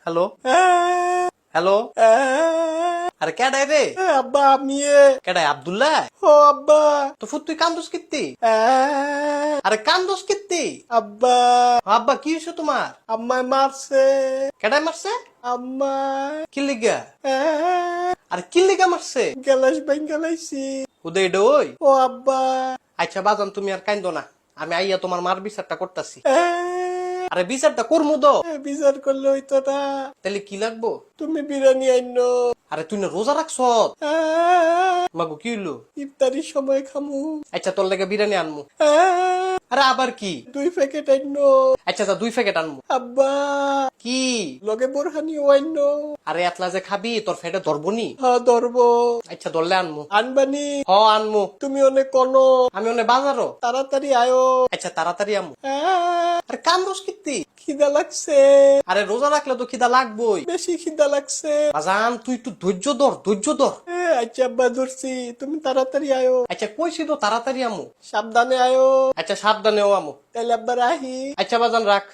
Hello hello আরে কেডাই রে? আব্বা আমি কেডাই আব্দুল্লাহ? ও আব্বা তো ফুট তুই কান্দোস কিত্তি? আরে কান্দোস কিত্তি? আব্বা আব্বা কি হয়েছে তোমার? আম্মায় মারছে কেডাই মারছে? আম্মা কি লিগা? আরে কি লিগা মারছে? গ্যালাস গেলাইছি উদে এটা ওই? ও আব্বা আচ্ছা বাজান তুমি আর কান্দো না, আমি আইয়া তোমার মার বিচারটা করতাছি। আরে বিচারটা করমু তো। বিচার করলে হইতো না, তাহলে কি লাগবো? তুমি বিরিয়ানি আইনো। আরে তুই না রোজা রাখছ? মাগো কি হইলো? ইফতারির সময় খামু। আচ্ছা তোর লেগে বিরিয়ানি আনমু। আরে আবার কি? 2 প্যাকেট আইনো। আচ্ছা যা 2 প্যাকেট আনমু। আব্বা কি? লগে বোরহানিও আইনো। আরে এতলা যে খাবি তোর ফেটে ধরবনি। হ্যাঁ ধরবো। আচ্ছা ধরলে আনমু। আনবানি? হ আনমু। তুমি অনেক কোনো আমি অনেক বাজারও। তাড়াতাড়ি আয়ো। আচ্ছা তাড়াতাড়ি আমু। আরে কান্দোস কিত্তি? খিদা লাগছে, আরে রোজা রাখলে তো খিদা লাগবই। বেশি খিদা লাগছে। বাজান তুই একটু ধৈর্য ধর, ধৈর্য ধর। আচ্ছা আব্বা ধরছি, তুমি তাড়াতাড়ি আয়ো। আচ্ছা কইছি তো তাড়াতাড়ি আমু। সাবধানে আয়ো। আচ্ছা সাবধানেও আমু। তাইলে আব্বা রাহি। আচ্ছা বাজান রাখ।